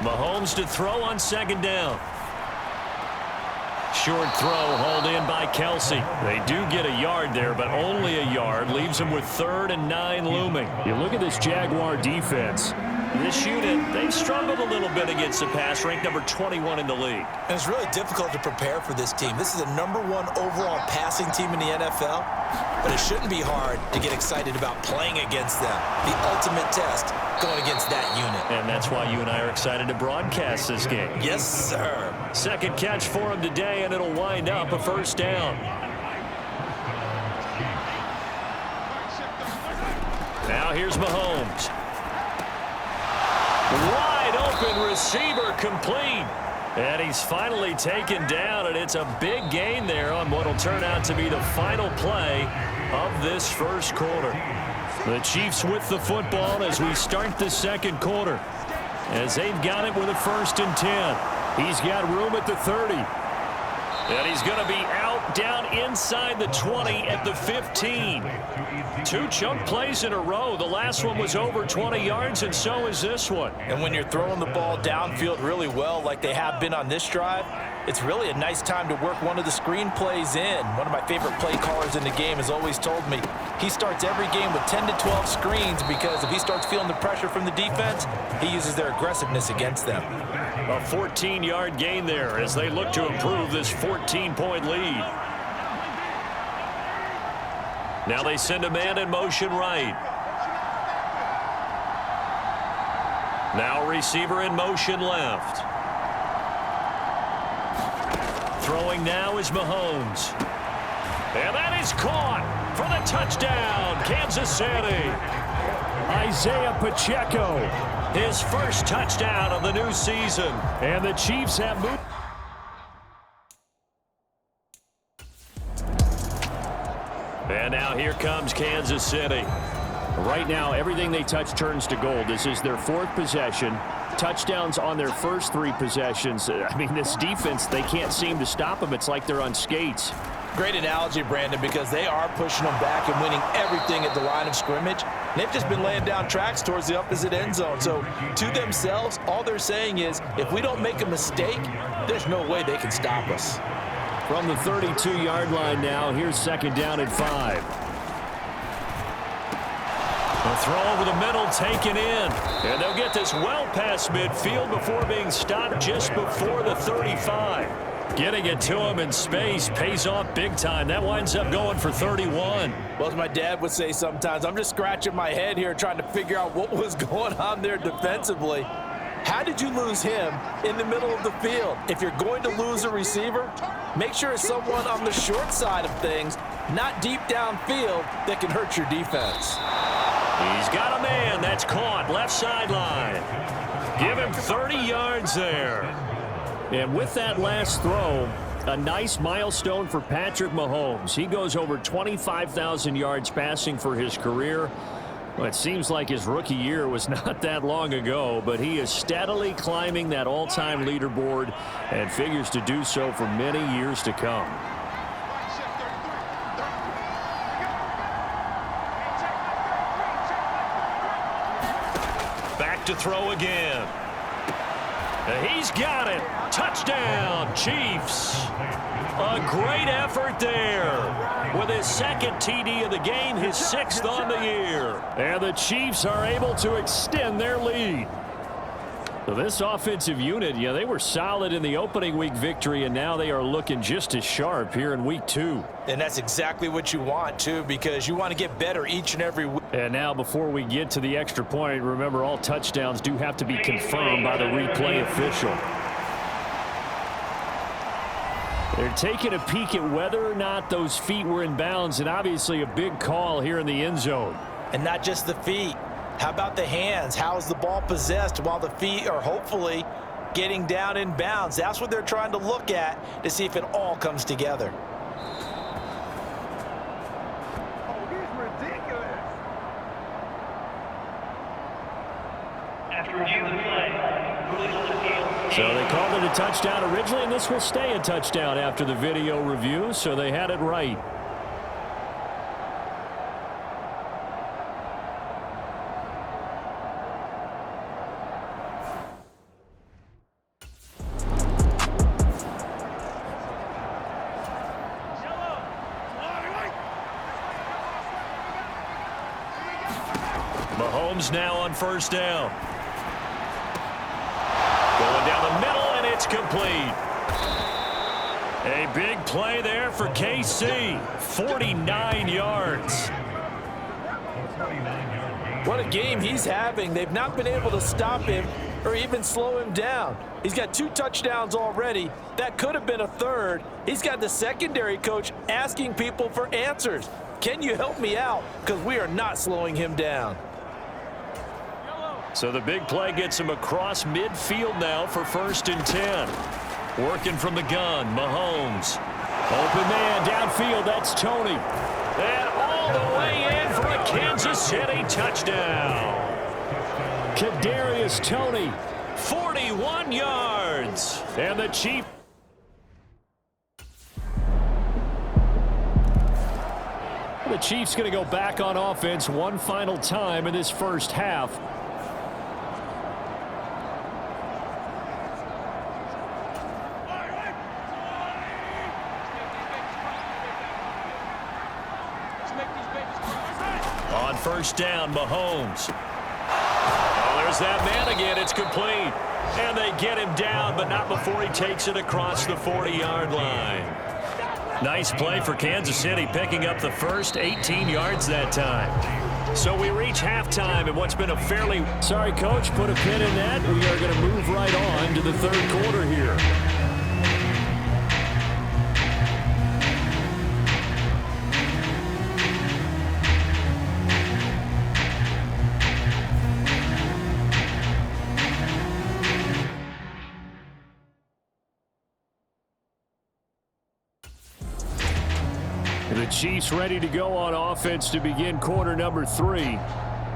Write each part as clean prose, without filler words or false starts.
Mahomes to throw on second down. Short throw hauled in by Kelsey. They do get a yard there, but only a yard. Leaves them with 3rd and 9 looming. You look at this Jaguar defense. This unit, they've struggled a little bit against the pass, ranked number 21 in the league. And it's really difficult to prepare for this team. This is the #1 overall passing team in the NFL, but it shouldn't be hard to get excited about playing against them. The ultimate test going against that unit. And that's why you and I are excited to broadcast this game. Yes, sir. Second catch for him today, and it'll wind up a 1st down. Now here's Mahomes. Wide open receiver complete. And he's finally taken down, and it's a big gain there on what will turn out to be the final play of this first quarter. The Chiefs with the football as we start the second quarter, as they've got it with a 1st and 10. He's got room at the 30. And he's going to be out down inside the 20 at the 15. 2 chunk plays in a row. The last one was over 20 yards, and so is this one. And when you're throwing the ball downfield really well like they have been on this drive, it's really a nice time to work one of the screen plays in. One of my favorite play callers in the game has always told me he starts every game with 10 to 12 screens because if he starts feeling the pressure from the defense, he uses their aggressiveness against them. A 14-yard gain there as they look to improve this 14-point lead. Now they send a man in motion right. Now receiver in motion left. Throwing now is Mahomes. And that is caught for the touchdown, Kansas City. Isaiah Pacheco. His first touchdown of the new season. And the Chiefs have moved. And now here comes Kansas City. Right now, everything they touch turns to gold. This is their 4th possession. Touchdowns on their first 3 possessions. I mean, this defense, they can't seem to stop them. It's like they're on skates. Great analogy, Brandon, because they are pushing them back and winning everything at the line of scrimmage. They've just been laying down tracks towards the opposite end zone. So to themselves, all they're saying is, if we don't make a mistake, there's no way they can stop us. From the 32-yard line now, here's 2nd down and 5. A throw over the middle taken in. And they'll get this well past midfield before being stopped just before the 35. Getting it to him in space pays off big time. That winds up going for 31. Well, as my dad would say sometimes, I'm just scratching my head here trying to figure out what was going on there defensively. How did you lose him in the middle of the field? If you're going to lose a receiver, make sure it's someone on the short side of things, not deep downfield, that can hurt your defense. He's got a man that's caught left sideline. Give him 30 yards there. And with that last throw, a nice milestone for Patrick Mahomes. He goes over 25,000 yards passing for his career. Well, it seems like his rookie year was not that long ago, but he is steadily climbing that all-time leaderboard and figures to do so for many years to come. Back to throw again. He's got it. Touchdown, Chiefs. A great effort there. With his 2nd TD of the game, his 6th on the year. And the Chiefs are able to extend their lead. So this offensive unit, yeah, they were solid in the opening week victory, and now they are looking just as sharp here in week 2. And that's exactly what you want, too, because you want to get better each and every week. And now before we get to the extra point, remember all touchdowns do have to be confirmed by the replay official. They're taking a peek at whether or not those feet were in bounds, and obviously a big call here in the end zone. And not just the feet. How about the hands? How is the ball possessed while the feet are hopefully getting down in bounds? That's what they're trying to look at to see if it all comes together. Oh, he's ridiculous. After review of the play, rulings on the field. So they called it a touchdown originally, and this will stay a touchdown after the video review, so they had it right. Mahomes now on first down. Going down the middle, and it's complete. A big play there for KC. 49 yards. What a game he's having. They've not been able to stop him or even slow him down. He's got 2 touchdowns already. That could have been a third. He's got the secondary coach asking people for answers. Can you help me out? Because we are not slowing him down. So the big play gets him across midfield now for 1st and 10. Working from the gun, Mahomes. Open man downfield, that's Tony. And all the way in for a Kansas City touchdown. Kadarius Toney. 41 yards. And the Chiefs. The Chiefs going to go back on offense one final time in this first half. On first down, Mahomes. Oh, there's that man again. It's complete. And they get him down, but not before he takes it across the 40-yard line. Nice play for Kansas City, picking up the first 18 yards that time. So we reach halftime in what's been a fairly... Sorry, Coach, put a pin in that. We are going to move right on to the third quarter here. The Chiefs ready to go on offense to begin quarter number 3.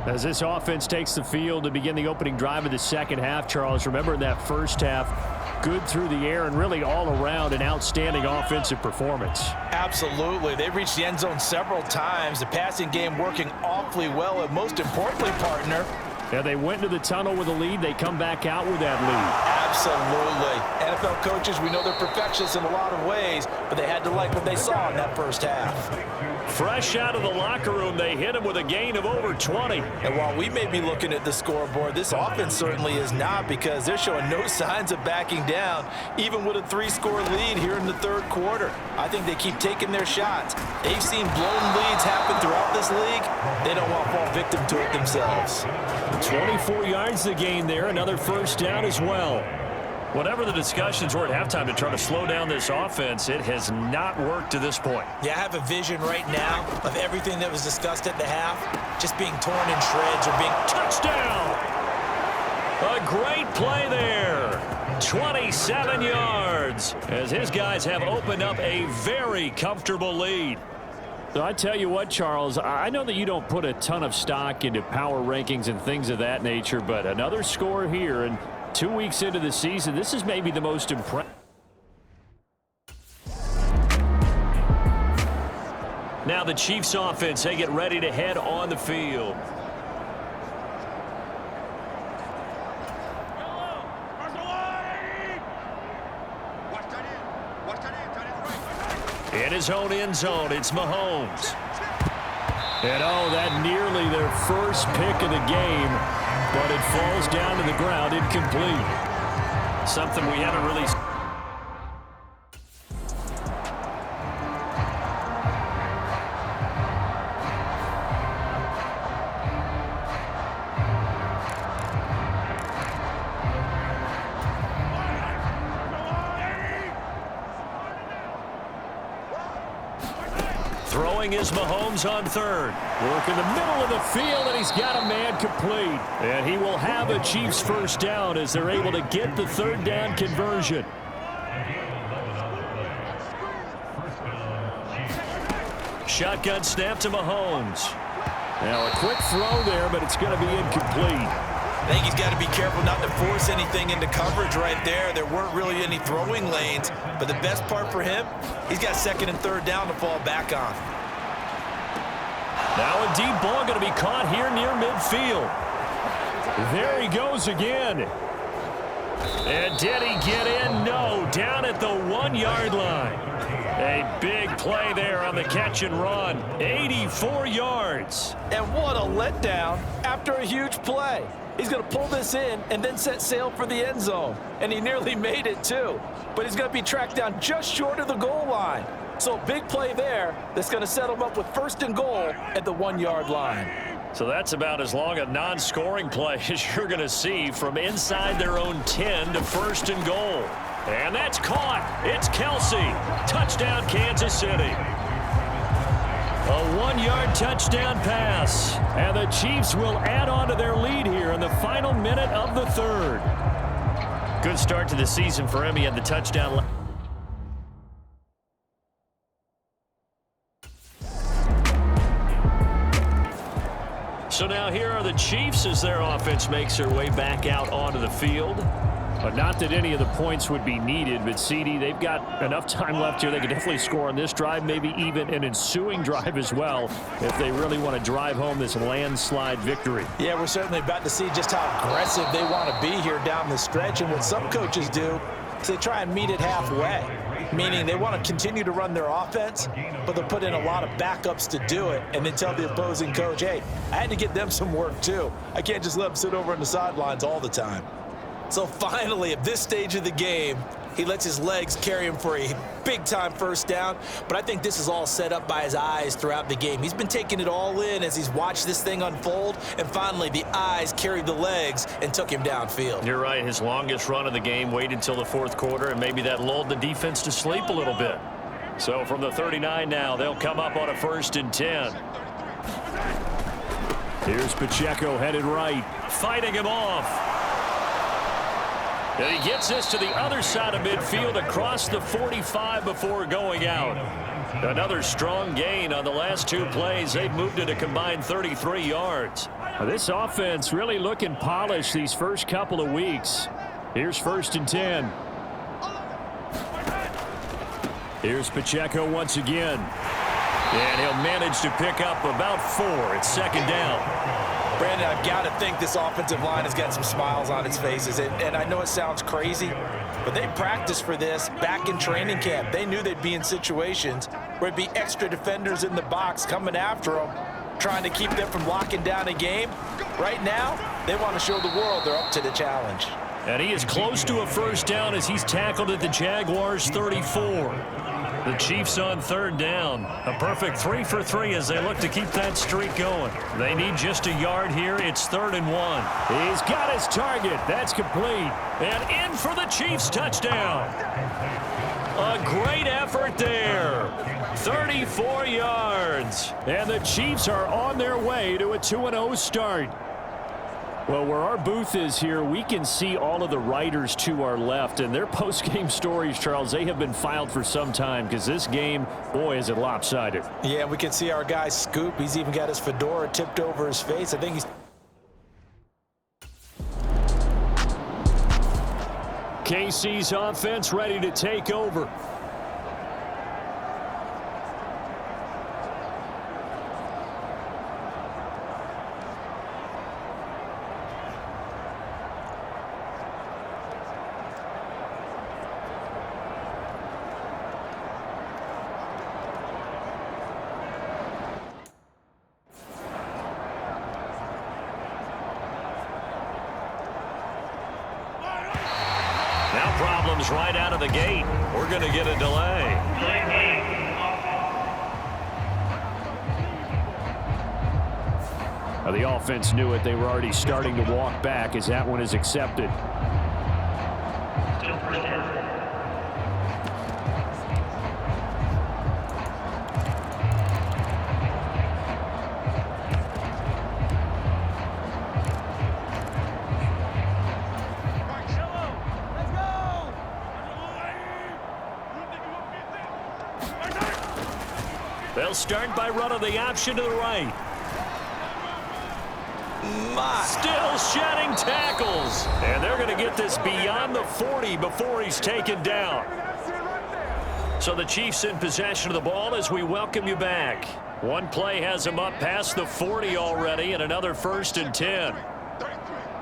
As this offense takes the field to begin the opening drive of the second half, Charles, remember in that first half, good through the air and really all around an outstanding offensive performance. Absolutely. They reached the end zone several times. The passing game working awfully well, and most importantly, partner, yeah, they went into the tunnel with a lead. They come back out with that lead. Absolutely. NFL coaches, we know they're perfectionists in a lot of ways, but they had to like what they saw in that first half. Fresh out of the locker room, they hit him with a gain of over 20. And while we may be looking at the scoreboard, this offense certainly is not, because they're showing no signs of backing down, even with a 3-score lead here in the third quarter. I think they keep taking their shots. They've seen blown leads happen throughout this league. They don't want to fall victim to it themselves. 24 yards to gain there, another first down as well. Whatever the discussions were at halftime to try to slow down this offense, it has not worked to this point. Yeah, I have a vision right now of everything that was discussed at the half just being torn in shreds or being... Touchdown! A great play there. 27 yards as his guys have opened up a very comfortable lead. So I tell you what, Charles, I know that you don't put a ton of stock into power rankings and things of that nature, but another score here, and 2 weeks into the season, this is maybe the most impressive. Now the Chiefs offense, they get ready to head on the field. In his own end zone, it's Mahomes. And oh, that nearly their first pick of the game, but it falls down to the ground incomplete. Something we haven't really... Throwing is Mahomes on third. Work in the middle of the field, and he's got a man complete. And he will have a Chiefs first down as they're able to get the third down conversion. Shotgun snap to Mahomes. Now a quick throw there, but it's going to be incomplete. I think he's got to be careful not to force anything into coverage right there. There weren't really any throwing lanes, but the best part for him, he's got second and third down to fall back on. Now a deep ball going to be caught here near midfield. There he goes again. And did he get in? No, down at the 1-yard line. A big play there on the catch and run. 84 yards. And what a letdown after a huge play. He's going to pull this in and then set sail for the end zone. And he nearly made it too. But he's going to be tracked down just short of the goal line. So a big play there that's going to set him up with 1st and goal at the 1-yard line. So that's about as long a non-scoring play as you're going to see from inside their own 10 to 1st and goal. And that's caught. It's Kelsey. Touchdown, Kansas City. A 1-yard touchdown pass. And the Chiefs will add on to their lead here in the final minute of the 3rd. Good start to the season for him. He had the touchdown. So now here are the Chiefs as their offense makes their way back out onto the field. But not that any of the points would be needed, but CD, they've got enough time left here. They could definitely score on this drive, maybe even an ensuing drive as well, if they really want to drive home this landslide victory. Yeah, we're certainly about to see just how aggressive they want to be here down the stretch. And what some coaches do is they try and meet it halfway, meaning they want to continue to run their offense, but they'll put in a lot of backups to do it and then tell the opposing coach, hey, I had to get them some work too. I can't just let them sit over on the sidelines all the time. So finally, at this stage of the game, he lets his legs carry him for a big-time 1st down. But I think this is all set up by his eyes throughout the game. He's been taking it all in as he's watched this thing unfold. And finally, the eyes carried the legs and took him downfield. You're right. His longest run of the game waited until the 4th quarter, and maybe that lulled the defense to sleep a little bit. So from the 39 now, they'll come up on a 1st and 10. Here's Pacheco headed right. Fighting him off. And he gets this to the other side of midfield across the 45 before going out. Another strong gain on the last 2 plays. They've moved it a combined 33 yards. Now, this offense really looking polished these first couple of weeks. Here's 1st and 10. Here's Pacheco once again. And he'll manage to pick up about 4. It's 2nd down. Brandon, I've got to think this offensive line has got some smiles on its faces. And I know it sounds crazy, but they practiced for this back in training camp. They knew they'd be in situations where it'd be extra defenders in the box coming after them, trying to keep them from locking down a game. Right now, they want to show the world they're up to the challenge. And he is close to a 1st down as he's tackled at the Jaguars' 34. The Chiefs on 3rd down. A perfect 3 for 3 as they look to keep that streak going. They need just a yard here. It's 3rd and 1. He's got his target. That's complete. And in for the Chiefs touchdown. A great effort there. 34 yards. And the Chiefs are on their way to a 2-0 start. Well, where our booth is here, we can see all of the writers to our left, and their post-game stories, Charles, they have been filed for some time because this game, boy, is it lopsided. Yeah, we can see our guy Scoop. He's even got his fedora tipped over his face. I think he's... KC's offense ready to take over. Now problems right out of the gate. We're going to get a delay. Now, the offense knew it. They were already starting to walk back as that one is accepted. Still 1st down. They'll start by running the option to the right. Still shedding tackles. And they're going to get this beyond the 40 before he's taken down. So the Chiefs in possession of the ball as we welcome you back. One play has him up past the 40 already and another 1st and 10.